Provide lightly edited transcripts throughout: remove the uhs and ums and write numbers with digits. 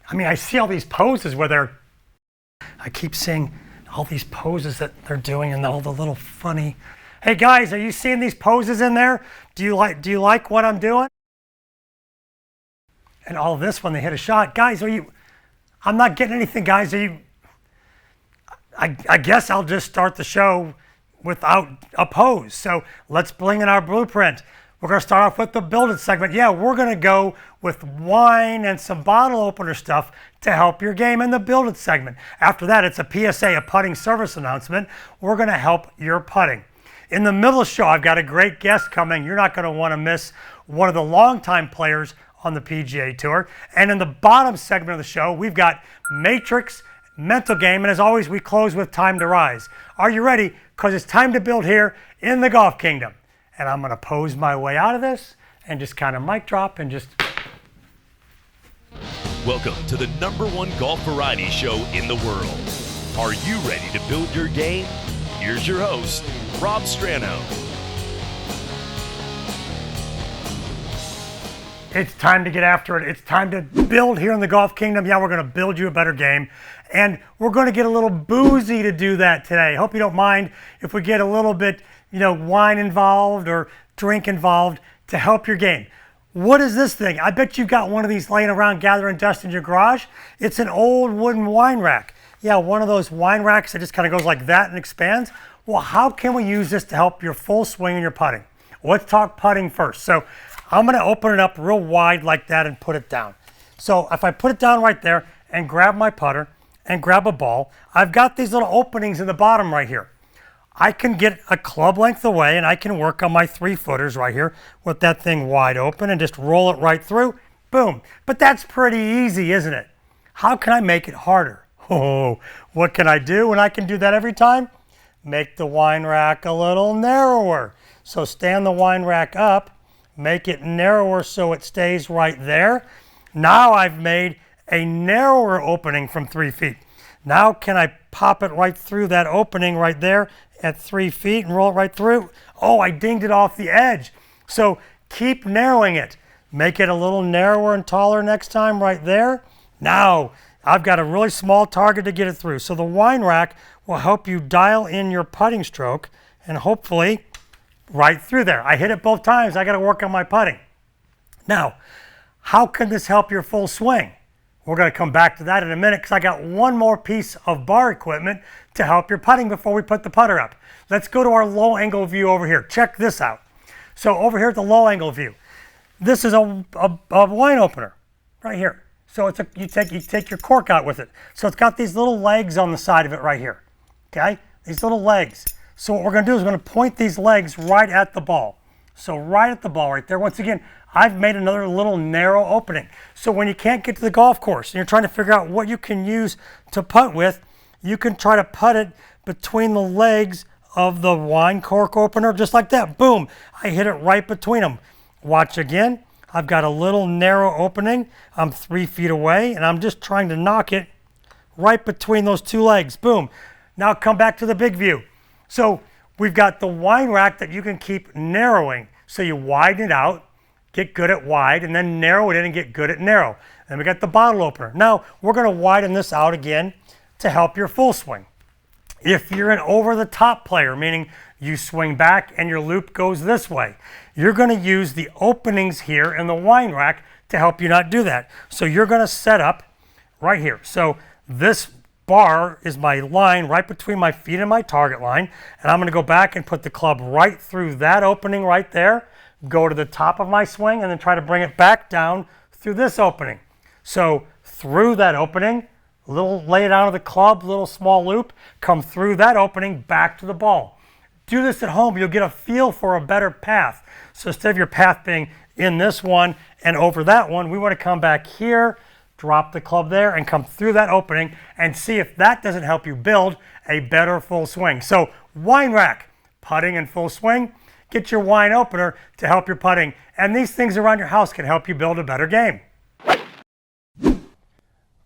I mean, I see all these poses where I keep seeing all these poses that they're doing and all the little funny. Hey guys, are you seeing these poses in there? Do you like what I'm doing? And all this when they hit a shot. Guys, I'm not getting anything, guys. I guess I'll just start the show without a pose. So let's bring in our blueprint. We're going to start off with the build it segment. Yeah, we're going to go with wine and some bottle opener stuff to help your game in the build it segment. After that, it's a PSA, a putting service announcement. We're going to help your putting. In the middle of the show, I've got a great guest coming. You're not going to want to miss one of the longtime players on the PGA Tour. And in the bottom segment of the show, we've got Matrix, mental game, and as always, we close with time to rise. Are you ready? Because it's time to build here in the Golf Kingdom. And I'm going to pose my way out of this and just kind of mic drop and just... Welcome to the #1 golf variety show in the world. Are you ready to build your game? Here's your host, Rob Strano. It's time to get after it. It's time to build here in the Golf Kingdom. Yeah, we're going to build you a better game. And we're going to get a little boozy to do that today. Hope you don't mind if we get a little bit, wine involved or drink involved to help your game. What is this thing? I bet you've got one of these laying around gathering dust in your garage. It's an old wooden wine rack. Yeah, one of those wine racks that just kind of goes like that and expands. Well, how can we use this to help your full swing in your putting? Let's talk putting first. So I'm going to open it up real wide like that and put it down. So if I put it down right there and grab my putter and grab a ball, I've got these little openings in the bottom right here. I can get a club length away and I can work on my 3-footers right here with that thing wide open and just roll it right through. Boom. But that's pretty easy, isn't it? How can I make it harder? Oh, what can I do when I can do that every time? Make the wine rack a little narrower. So stand the wine rack up, make it narrower so it stays right there. Now I've made a narrower opening from 3 feet. Now can I pop it right through that opening right there at 3 feet and roll it right through? Oh, I dinged it off the edge. So keep narrowing it. Make it a little narrower and taller next time right there. Now I've got a really small target to get it through. So the wine rack will help you dial in your putting stroke and hopefully right through there. I hit it both times. I got to work on my putting. Now, how can this help your full swing? We're going to come back to that in a minute because I got one more piece of bar equipment to help your putting before we put the putter up. Let's go to our low angle view over here. Check this out. So over here at the low angle view, this is a wine opener right here. So it's you take your cork out with it. So it's got these little legs on the side of it right here. Okay, these little legs. So what we're going to do is we're going to point these legs right at the ball. So right at the ball right there. Once again, I've made another little narrow opening. So when you can't get to the golf course and you're trying to figure out what you can use to putt with, you can try to putt it between the legs of the wine cork opener, just like that. Boom, I hit it right between them. Watch again. I've got a little narrow opening. I'm 3 feet away and I'm just trying to knock it right between those two legs. Boom. Now come back to the big view. So we've got the wine rack that you can keep narrowing. So you widen it out, get good at wide, and then narrow it in and get good at narrow. Then we got the bottle opener. Now we're going to widen this out again to help your full swing. If you're an over-the-top player, meaning you swing back and your loop goes this way, you're going to use the openings here in the wine rack to help you not do that. So you're going to set up right here. So this bar is my line right between my feet and my target line, and I'm going to go back and put the club right through that opening right there, go to the top of my swing, and then try to bring it back down through this opening. So through that opening, little lay it out of the club, little small loop, come through that opening back to the ball. Do this at home, you'll get a feel for a better path. So instead of your path being in this one and over that one, we want to come back here, drop the club there and come through that opening and see if that doesn't help you build a better full swing. So wine rack, putting and full swing, get your wine opener to help your putting. And these things around your house can help you build a better game.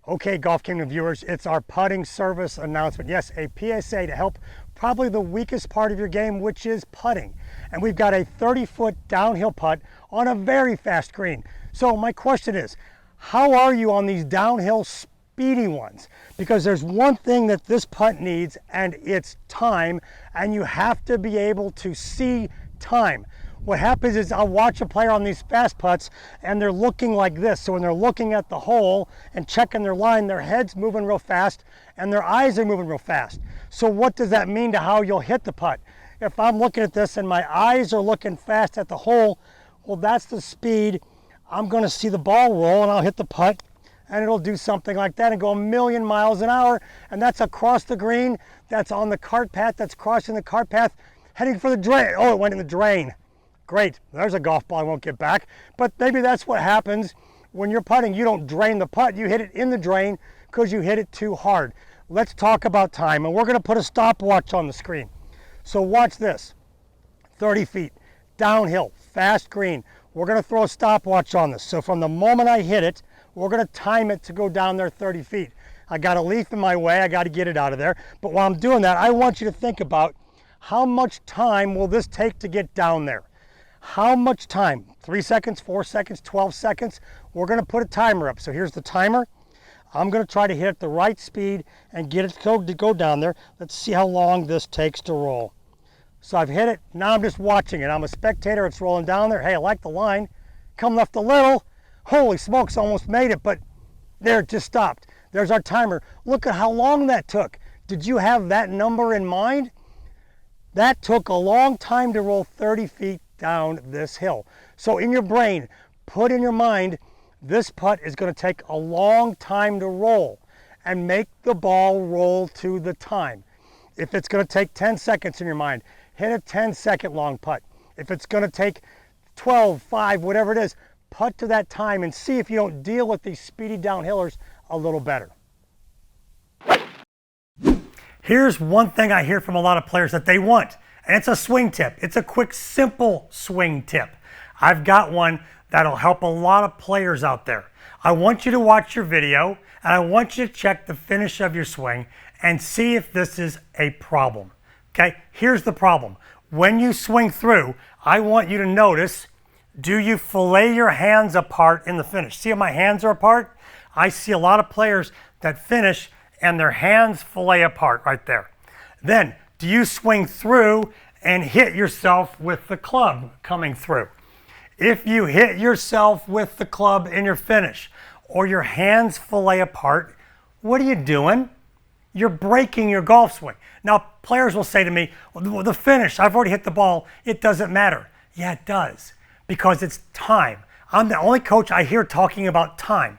Okay, Golf Kingdom viewers, it's our putting service announcement. Yes, a PSA to help probably the weakest part of your game, which is putting. And we've got a 30-foot downhill putt on a very fast green. So my question is, How are you on these downhill speedy ones? Because there's one thing that this putt needs, and it's time, and you have to be able to see time. What happens is I'll watch a player on these fast putts and they're looking like this. So when they're looking at the hole and checking their line, their head's moving real fast and their eyes are moving real fast. So what does that mean to how you'll hit the putt? If I'm looking at this and my eyes are looking fast at the hole, well, that's the speed I'm going to see the ball roll, and I'll hit the putt and it'll do something like that and go 1,000,000 miles an hour. And that's across the green, that's on the cart path, that's crossing the cart path, heading for the drain. Oh, it went in the drain. Great, there's a golf ball I won't get back. But maybe that's what happens when you're putting. You don't drain the putt, you hit it in the drain because you hit it too hard. Let's talk about time, and we're gonna put a stopwatch on the screen. So watch this, 30 feet, downhill, fast green. We're gonna throw a stopwatch on this. So from the moment I hit it, we're gonna time it to go down there 30 feet. I got a leaf in my way, I gotta get it out of there. But while I'm doing that, I want you to think about how much time will this take to get down there? How much time? 3 seconds, 4 seconds, 12 seconds? We're gonna put a timer up. So here's the timer. I'm gonna try to hit it the right speed and get it to go down there. Let's see how long this takes to roll. So I've hit it, now I'm just watching it. I'm a spectator, it's rolling down there. Hey, I like the line. Come left a little. Holy smokes, almost made it, but there, it just stopped. There's our timer. Look at how long that took. Did you have that number in mind? That took a long time to roll 30 feet down this hill. So in your brain, put in your mind, this putt is going to take a long time to roll, and make the ball roll to the time. If it's going to take 10 seconds in your mind, hit a 10-second long putt. If it's going to take 12, 5, whatever it is, putt to that time and see if you don't deal with these speedy downhillers a little better. Here's one thing I hear from a lot of players that they want, and it's a swing tip. It's a quick, simple swing tip. I've got one that'll help a lot of players out there. I want you to watch your video, and I want you to check the finish of your swing and see if this is a problem. Okay, here's the problem. When you swing through, I want you to notice, do you fillet your hands apart in the finish? See how my hands are apart? I see a lot of players that finish and their hands fillet apart right there. Then, do you swing through and hit yourself with the club coming through? If you hit yourself with the club in your finish, or your hands fillet apart, what are you doing? You're breaking your golf swing. Now, players will say to me, well, the finish, I've already hit the ball, it doesn't matter. Yeah, it does, because it's time. I'm the only coach I hear talking about time.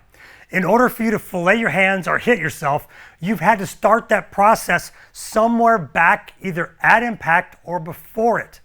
In order for you to fillet your hands or hit yourself, you've had to start that process somewhere back, either at impact or before it.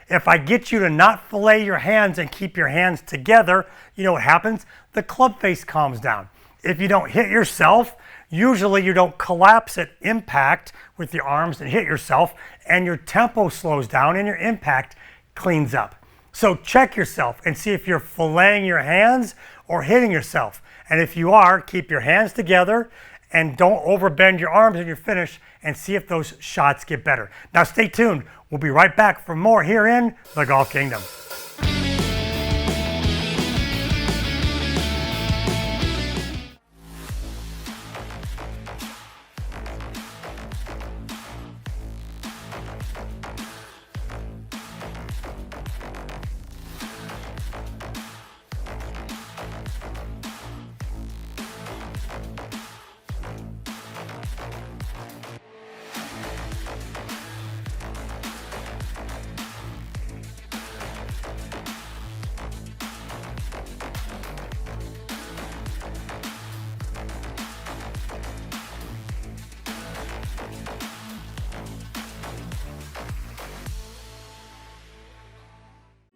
If I get you to not fillet your hands and keep your hands together, you know what happens? The club face calms down. If you don't hit yourself, usually you don't collapse at impact with your arms and hit yourself, and your tempo slows down and your impact cleans up. So check yourself and see if you're filleting your hands or hitting yourself. And if you are, keep your hands together and don't overbend your arms in your finish, and see if those shots get better. Now stay tuned. We'll be right back for more here in the Golf Kingdom.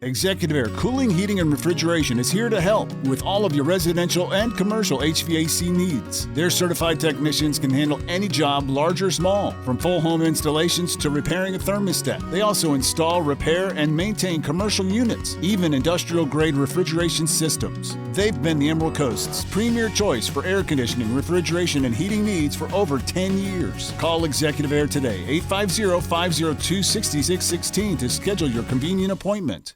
Executive Air Cooling, Heating, and Refrigeration is here to help with all of your residential and commercial HVAC needs. Their certified technicians can handle any job, large or small, from full home installations to repairing a thermostat. They also install, repair, and maintain commercial units, even industrial-grade refrigeration systems. They've been the Emerald Coast's premier choice for air conditioning, refrigeration, and heating needs for over 10 years. Call Executive Air today, 850-502-6616 to schedule your convenient appointment.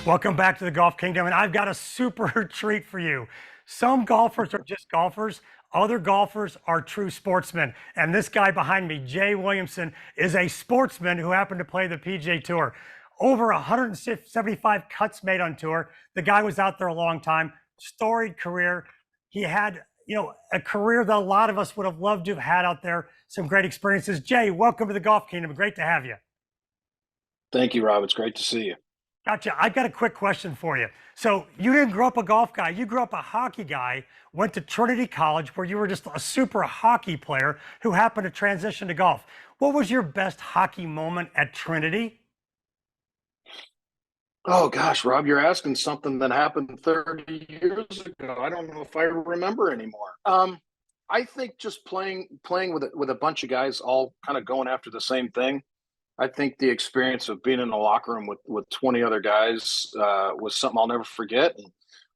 Welcome back to the Golf Kingdom, and I've got a super treat for you. Some golfers are just golfers, other golfers are true sportsmen. And this guy behind me, Jay Williamson, is a sportsman who happened to play the PGA Tour. Over 175 cuts made on tour. The guy was out there a long time, storied career. He had, a career that a lot of us would have loved to have had out there, some great experiences. Jay, welcome to the Golf Kingdom. Great to have you. Thank you, Rob. It's great to see you. Gotcha. I've got a quick question for you. So you didn't grow up a golf guy. You grew up a hockey guy, went to Trinity College where you were just a super hockey player who happened to transition to golf. What was your best hockey moment at Trinity? Oh gosh, Rob, you're asking something that happened 30 years ago. I don't know if I remember anymore. I think just playing with a bunch of guys all kind of going after the same thing. I think the experience of being in the locker room with 20 other guys was something I'll never forget. And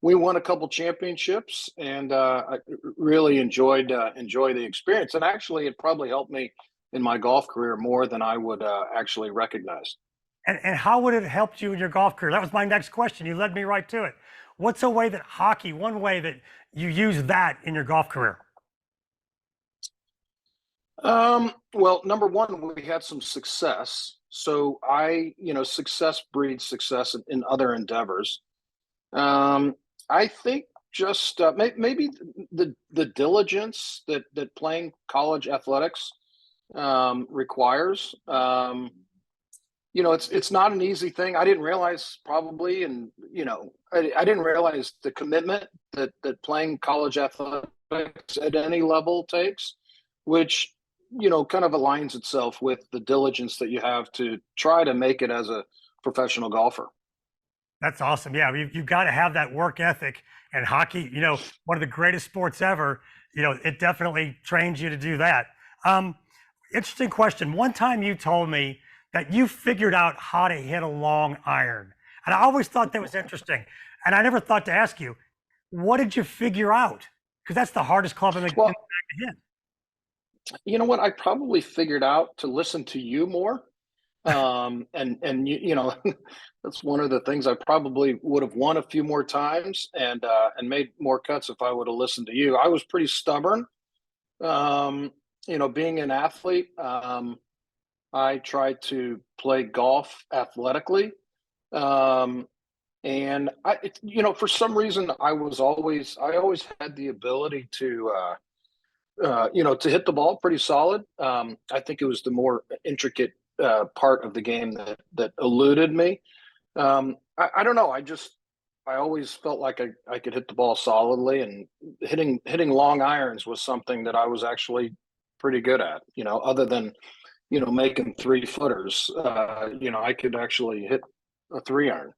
we won a couple championships, and I really enjoyed the experience. And actually, it probably helped me in my golf career more than I would actually recognize. And how would it help you in your golf career? That was my next question. You led me right to it. What's a way that one way that you use that in your golf career? Well, number one, we had some success. So success breeds success in other endeavors. I think just maybe the diligence that playing college athletics requires. It's not an easy thing. I didn't realize probably, and I didn't realize the commitment that playing college athletics at any level takes, which kind of aligns itself with the diligence that you have to try to make it as a professional golfer. That's awesome. Yeah, you've got to have that work ethic. And hockey, one of the greatest sports ever, it definitely trains you to do that. Interesting question. One time you told me that you figured out how to hit a long iron. And I always thought that was interesting. And I never thought to ask you, what did you figure out? Because that's the hardest club in the bag to hit. You know what? I probably figured out to listen to you more. And that's one of the things I probably would have won a few more times and made more cuts if I would have listened to you. I was pretty stubborn. Being an athlete, I tried to play golf athletically. And for some reason I always had the ability to hit the ball pretty solid. I think it was the more intricate part of the game that eluded me. I don't know. I always felt like I could hit the ball solidly, and hitting long irons was something that I was actually pretty good at. Other than making 3-footers, I could actually hit a 3-iron.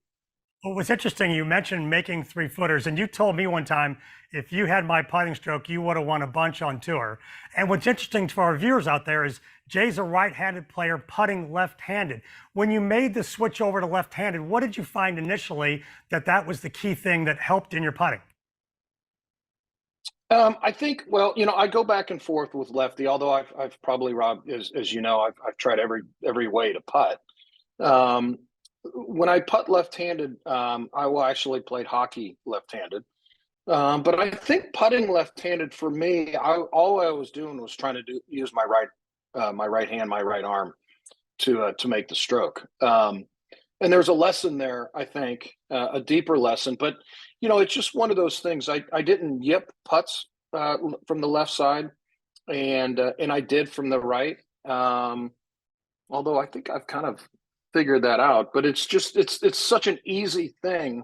Well, what's interesting, you mentioned making 3-footers, and you told me one time, if you had my putting stroke, you would have won a bunch on tour. And what's interesting for our viewers out there is Jay's a right-handed player putting left-handed. When you made the switch over to left-handed, what did you find initially that was the key thing that helped in your putting? I think, I go back and forth with lefty, although I've probably, Rob, as you know, I've tried every way to putt. When I putt left-handed, I will actually played hockey left-handed. But I think putting left-handed for me, all I was doing was trying to use my right hand, my right arm to make the stroke. And there's a lesson there, I think, a deeper lesson. But it's just one of those things. I didn't yip putts from the left side, and I did from the right. Although I think I've kind of figured that out, but it's such an easy thing,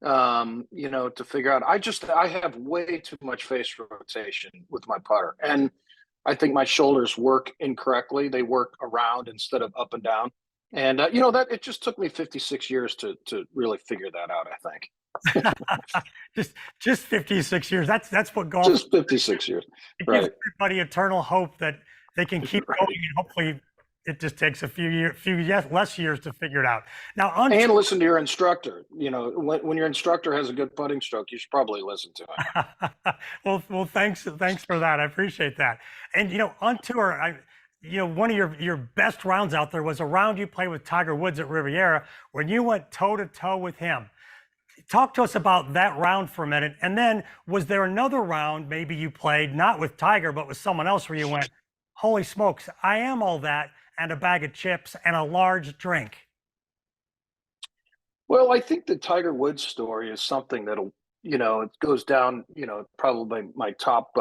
to figure out. I have way too much face rotation with my putter, and I think my shoulders work incorrectly. They work around instead of up and down. And that it just took me 56 years to really figure that out, I think. just 56 years. That's what golf. Just 56 years. It right. gives everybody eternal hope that they can keep going, and hopefully it just takes a few less years to figure it out. Now, and listen to your instructor. When your instructor has a good putting stroke, you should probably listen to him. well, thanks for that. I appreciate that. And on tour, one of your best rounds out there was a round you played with Tiger Woods at Riviera when you went toe-to-toe with him. Talk to us about that round for a minute. And then was there another round maybe you played, not with Tiger, but with someone else where you went, holy smokes, I am all that and a bag of chips and a large drink? Well, I think the Tiger Woods story is something that'll, it goes down, probably my top,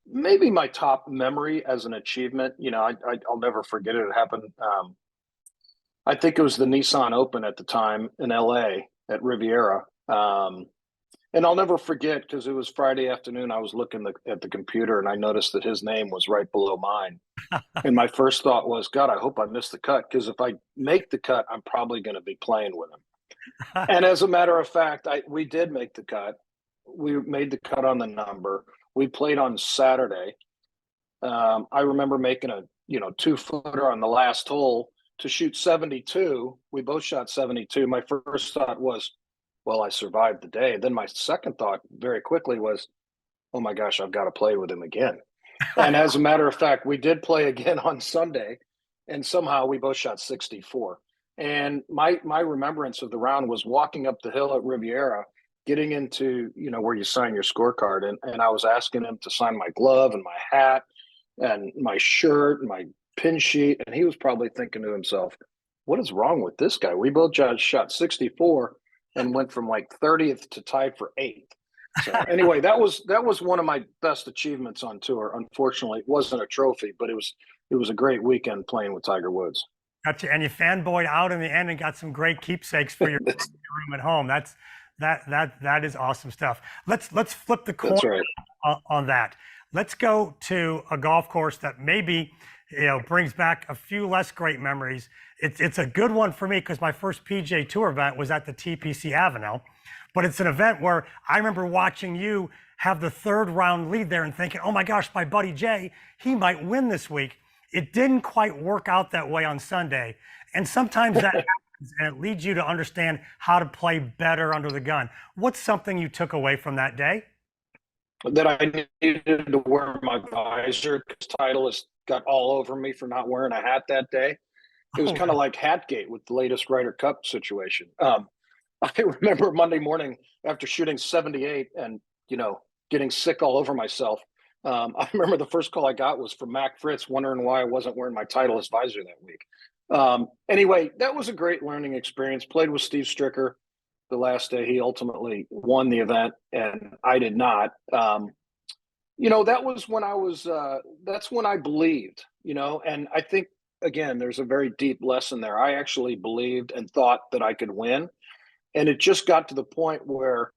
maybe my top memory as an achievement. I'll never forget it. It happened. I think it was the Nissan Open at the time in LA at Riviera. And I'll never forget because it was Friday afternoon. I was looking at the computer and I noticed that his name was right below mine. And my first thought was, God, I hope I missed the cut, because if I make the cut, I'm probably going to be playing with him. And as a matter of fact, we did make the cut. We made the cut on the number. We played on Saturday. I remember making a 2-footer on the last hole to shoot 72. We both shot 72. My first thought was, well, I survived the day. Then my second thought very quickly was, oh my gosh, I've got to play with him again. And as a matter of fact, we did play again on Sunday, and somehow we both shot 64. And my remembrance of the round was walking up the hill at Riviera, getting into, where you sign your scorecard. And I was asking him to sign my glove and my hat and my shirt and my pin sheet. And he was probably thinking to himself, what is wrong with this guy? We both just shot 64 and went from like 30th to tied for 8th. So anyway, that was one of my best achievements on tour. Unfortunately, it wasn't a trophy, but it was a great weekend playing with Tiger Woods. Gotcha. And you fanboyed out in the end and got some great keepsakes for your room at home. That is awesome stuff. Let's flip the coin on that. Let's go to a golf course that maybe brings back a few less great memories. It's a good one for me because my first PGA Tour event was at the TPC Avenel. But it's an event where I remember watching you have the third round lead there and thinking, oh my gosh, my buddy Jay, he might win this week. It didn't quite work out that way on Sunday. And sometimes that happens and it leads you to understand how to play better under the gun. What's something you took away from that day? That I needed to wear my visor because Titleist got all over me for not wearing a hat that day. It was kind of like Hatgate with the latest Ryder Cup situation. I remember Monday morning after shooting 78 and, getting sick all over myself. I remember the first call I got was from Mac Fritz wondering why I wasn't wearing my Titleist visor that week. Anyway, that was a great learning experience. Played with Steve Stricker the last day. He ultimately won the event and I did not. That was when that's when I believed, and I think, again, there's a very deep lesson there. I actually believed and thought that I could win. And it just got to the point where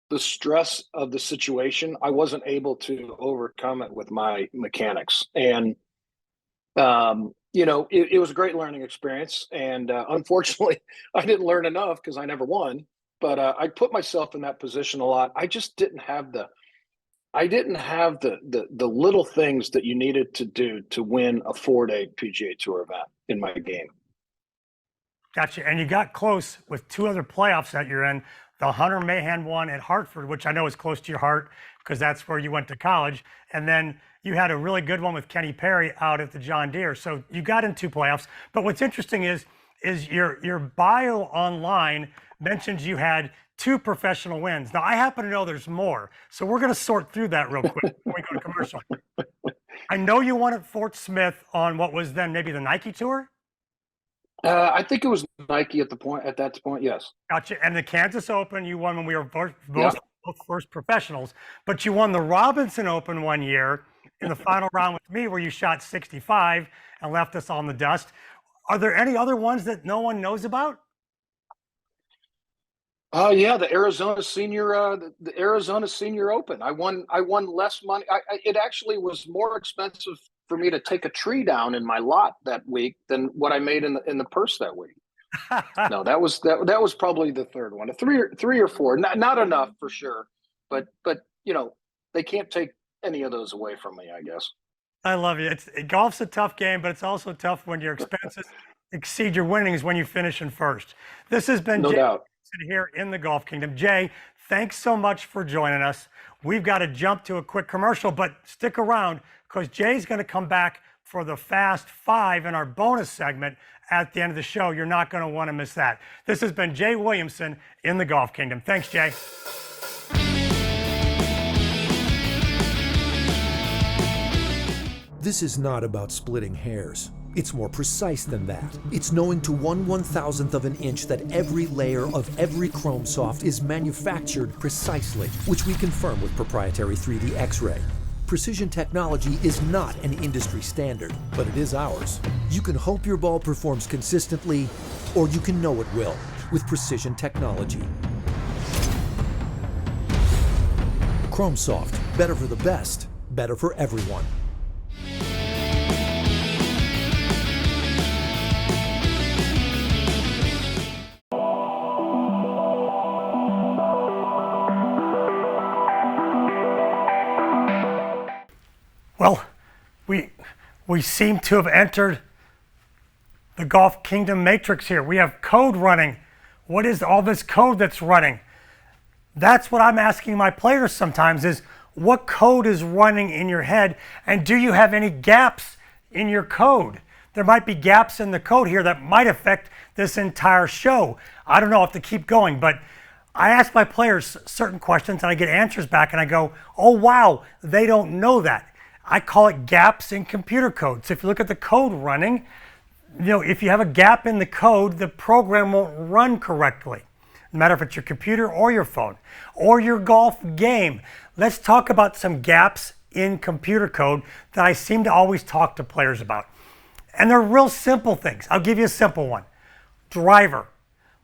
the stress of the situation, I wasn't able to overcome it with my mechanics. And, it was a great learning experience. And unfortunately, I didn't learn enough because I never won. But I put myself in that position a lot. I just didn't have the little things that you needed to do to win a 4-day PGA Tour event in my game. Gotcha. And you got close with 2 other playoffs that you're in. The Hunter Mahan one at Hartford, which I know is close to your heart because that's where you went to college. And then you had a really good one with Kenny Perry out at the John Deere. So you got in 2 playoffs. But what's interesting is your bio online mentions you had 2 professional wins. Now, I happen to know there's more. So we're going to sort through that real quick before we go to commercial. I know you won at Fort Smith on what was then maybe the Nike Tour? I think it was Nike at that point. Yes. Gotcha. And the Kansas Open, you won when we were both first professionals, but you won the Robinson Open one year in the final round with me where you shot 65 and left us on the dust. Are there any other ones that no one knows about? Yeah, the Arizona Senior Open. I won less money. It actually was more expensive for me to take a tree down in my lot that week than what I made in the purse that week. No, that was probably the third one. Three or four. Not enough for sure, but they can't take any of those away from me, I guess. I love you. Golf's a tough game, but it's also tough when your expenses exceed your winnings when you finish in first. This has been No Jay doubt. here in the Golf Kingdom. Jay, thanks so much for joining us. We've got to jump to a quick commercial, but stick around because Jay's going to come back for the Fast Five in our bonus segment at the end of the show. You're not going to want to miss that. This has been Jay Williamson in the Golf Kingdom. Thanks, Jay. This is not about splitting hairs. It's more precise than that. It's knowing to 1/1000th of an inch that every layer of every chrome soft is manufactured precisely, which we confirm with proprietary 3D X-ray. Precision technology is not an industry standard, but it is ours. You can hope your ball performs consistently, or you can know it will with precision technology. Chrome Soft, better for the best, better for everyone. Well, we seem to have entered the Golf Kingdom matrix here. We have code running. What is all this code that's running? That's what I'm asking my players sometimes is, what code is running in your head, and do you have any gaps in your code? There might be gaps in the code here that might affect this entire show. I don't know, I have to keep going, but I ask my players certain questions and I get answers back and I go, oh wow, they don't know that. I call it gaps in computer code. So if you look at the code running, if you have a gap in the code, the program won't run correctly. No matter if it's your computer or your phone or your golf game. Let's talk about some gaps in computer code that I seem to always talk to players about. And they're real simple things. I'll give you a simple one. Driver.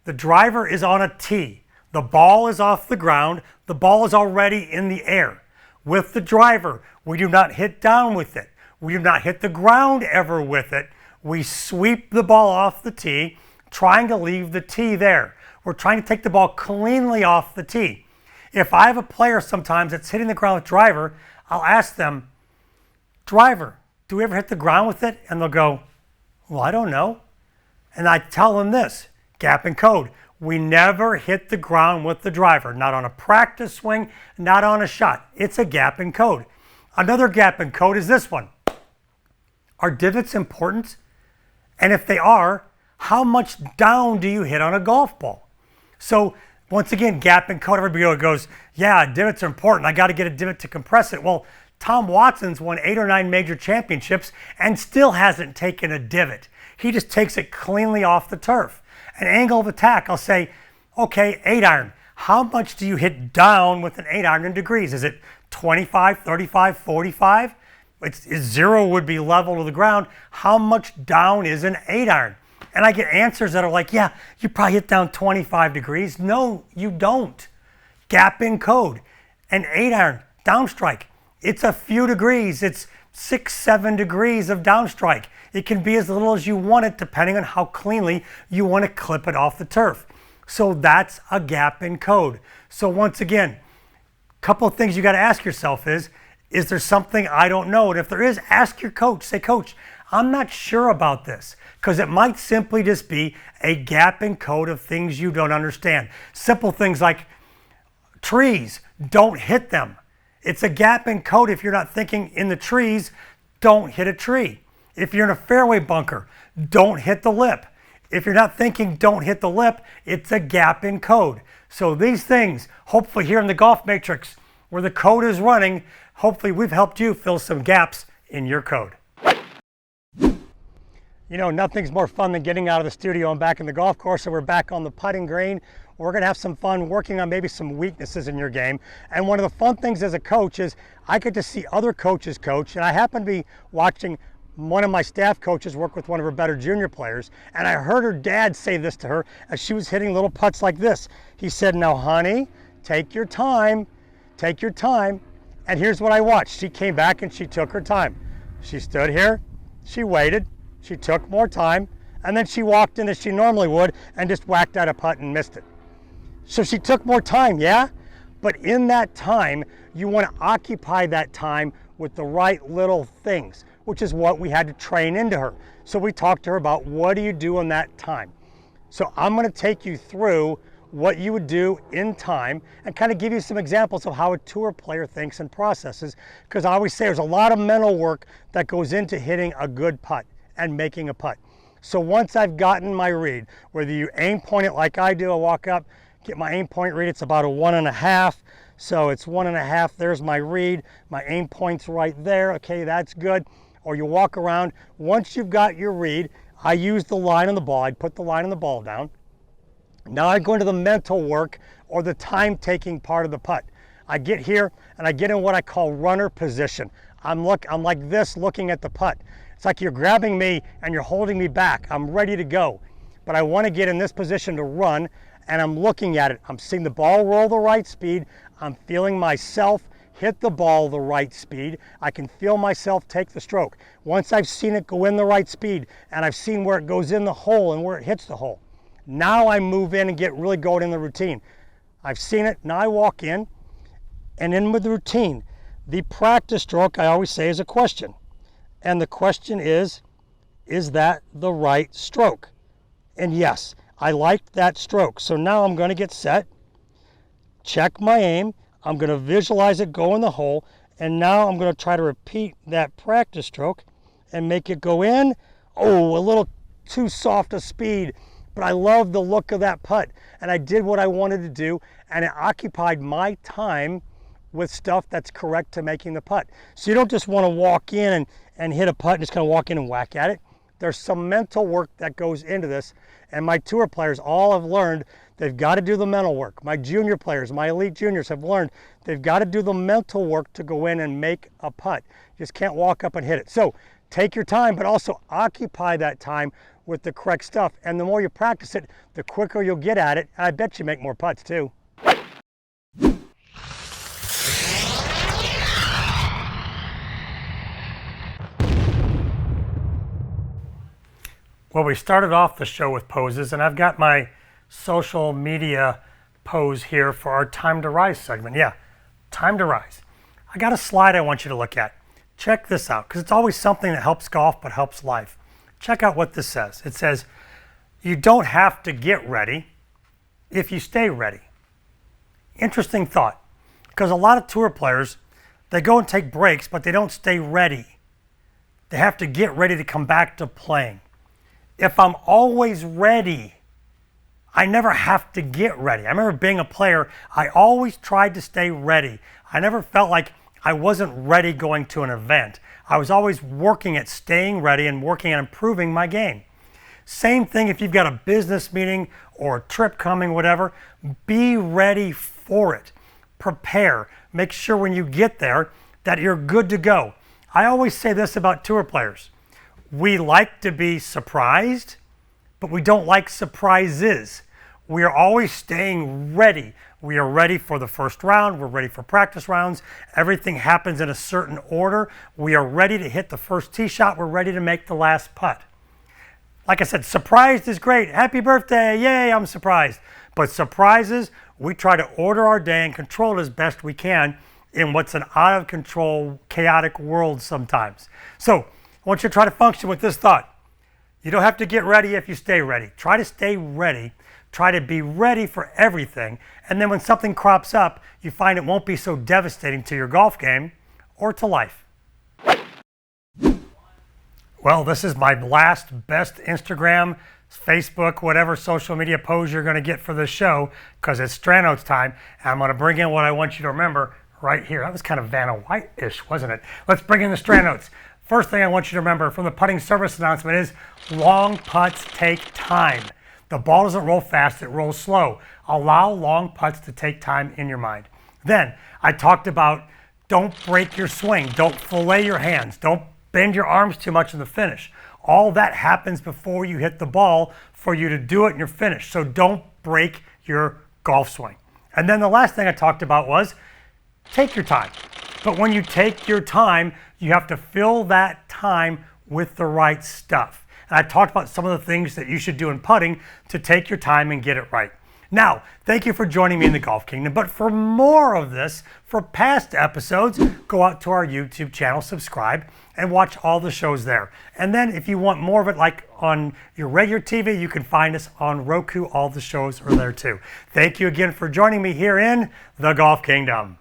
The driver is on a tee. The ball is off the ground. The ball is already in the air. With the driver, we do not hit down with it. We do not hit the ground ever with it. We sweep the ball off the tee, trying to leave the tee there. We're trying to take the ball cleanly off the tee. If I have a player sometimes that's hitting the ground with driver, I'll ask them, driver, do we ever hit the ground with it? And they'll go, well, I don't know. And I tell them this, gap in code. We never hit the ground with the driver, not on a practice swing, not on a shot. It's a gap in code. Another gap in code is this one. Are divots important? And if they are, how much down do you hit on a golf ball? So once again, gap in code, everybody goes, yeah, divots are important. I got to get a divot to compress it. Well, Tom Watson's won 8 or 9 major championships and still hasn't taken a divot. He just takes it cleanly off the turf. An angle of attack, I'll say, okay, 8-iron. How much do you hit down with an 8-iron in degrees? Is it 25, 35, 45? 0 would be level to the ground. How much down is an 8-iron? And I get answers that are like, yeah, you probably hit down 25 degrees. No, you don't. Gap in code. An 8-iron downstrike. It's a few degrees. It's 6, 7 degrees of downstrike. It can be as little as you want it depending on how cleanly you want to clip it off the turf. So that's a gap in code. So once again, a couple of things you got to ask yourself is there something I don't know? And if there is, ask your coach. Say, coach, I'm not sure about this, because it might simply just be a gap in code of things you don't understand. Simple things like trees, don't hit them. It's a gap in code if you're not thinking in the trees, don't hit a tree. If you're in a fairway bunker, don't hit the lip. If you're not thinking don't hit the lip, it's a gap in code. So these things, hopefully here in the Golf Matrix, where the code is running, hopefully we've helped you fill some gaps in your code. You know, nothing's more fun than getting out of the studio and back in the golf course, so we're back on the putting green. We're gonna have some fun working on maybe some weaknesses in your game. And one of the fun things as a coach is I get to see other coaches coach, and I happen to be watching one of my staff coaches work with one of her better junior players, and I heard her dad say this to her as she was hitting little putts like this. He said, now honey, take your time. And here's what I watched. She came back and she took her time. She stood here, she waited, she took more time, and then she walked in as she normally would and just whacked out a putt and missed it. So she took more time, yeah? But in that time, you want to occupy that time with the right little things, which is what we had to train into her. So we talked to her about what do you do in that time. So I'm going to take you through what you would do in time and kind of give you some examples of how a tour player thinks and processes, because I always say there's a lot of mental work that goes into hitting a good putt and making a putt. So once I've gotten my read, whether you aim point it like I do, I walk up, get my aim point read, it's about a 1.5. So it's 1.5, there's my read, my aim point's right there, okay, that's good. Or you walk around, once you've got your read, I use the line on the ball, I'd put the line on the ball down. Now I go into the mental work or the time-taking part of the putt. I get here and I get in what I call runner position. I'm like this looking at the putt. It's like you're grabbing me and you're holding me back. I'm ready to go, but I want to get in this position to run, and I'm looking at it. I'm seeing the ball roll the right speed. I'm feeling myself hit the ball the right speed. I can feel myself take the stroke. Once I've seen it go in the right speed and I've seen where it goes in the hole and where it hits the hole, now I move in and get really going in the routine. I've seen it, now I walk in, and in with the routine. The practice stroke, I always say, is a question. And the question is that the right stroke? And yes, I liked that stroke. So now I'm going to get set, check my aim, I'm going to visualize it go in the hole, and now I'm going to try to repeat that practice stroke and make it go in. Oh, a little too soft a speed, but I love the look of that putt, and I did what I wanted to do, and it occupied my time with stuff that's correct to making the putt. So you don't just want to walk in and hit a putt and just kind of walk in and whack at it. There's some mental work that goes into this, and my tour players all have learned they've got to do the mental work. My junior players, my elite juniors have learned they've got to do the mental work to go in and make a putt. You just can't walk up and hit it. So take your time, but also occupy that time with the correct stuff. And the more you practice it, the quicker you'll get at it. And I bet you make more putts too. Well, we started off the show with poses, and I've got my social media pose here for our Time to Rise segment. Yeah, Time to Rise. I got a slide I want you to look at. Check this out, because it's always something that helps golf but helps life. Check out what this says. It says, you don't have to get ready if you stay ready. Interesting thought, because a lot of tour players, they go and take breaks, but they don't stay ready. They have to get ready to come back to playing. If I'm always ready, I never have to get ready. I remember being a player, I always tried to stay ready. I never felt like I wasn't ready going to an event. I was always working at staying ready and working at improving my game. Same thing if you've got a business meeting or a trip coming, whatever, be ready for it. Prepare. Make sure when you get there that you're good to go. I always say this about tour players. We like to be surprised, but we don't like surprises. We are always staying ready. We are ready for the first round. We're ready for practice rounds. Everything happens in a certain order. We are ready to hit the first tee shot. We're ready to make the last putt. Like I said, surprised is great. Happy birthday. Yay, I'm surprised. But surprises, we try to order our day and control it as best we can in what's an out of control, chaotic world sometimes. So I want you to try to function with this thought. You don't have to get ready if you stay ready. Try to stay ready. Try to be ready for everything. And then when something crops up, you find it won't be so devastating to your golf game or to life. Well, this is my last best Instagram, Facebook, whatever social media pose you're going to get for this show, because it's Strano's time. And I'm going to bring in what I want you to remember right here. That was kind of Vanna White-ish, wasn't it? Let's bring in the Stranos. First thing I want you to remember from the putting service announcement is long putts take time. The ball doesn't roll fast, it rolls slow. Allow long putts to take time in your mind. Then I talked about don't break your swing, don't fillet your hands, don't bend your arms too much in the finish. All that happens before you hit the ball for you to do it in your finish. So don't break your golf swing. And then the last thing I talked about was take your time. But when you take your time, you have to fill that time with the right stuff. And I talked about some of the things that you should do in putting to take your time and get it right. Now, thank you for joining me in the Golf Kingdom, but for more of this, for past episodes, go out to our YouTube channel, subscribe, and watch all the shows there. And then if you want more of it, like on your regular TV, you can find us on Roku. All the shows are there too. Thank you again for joining me here in the Golf Kingdom.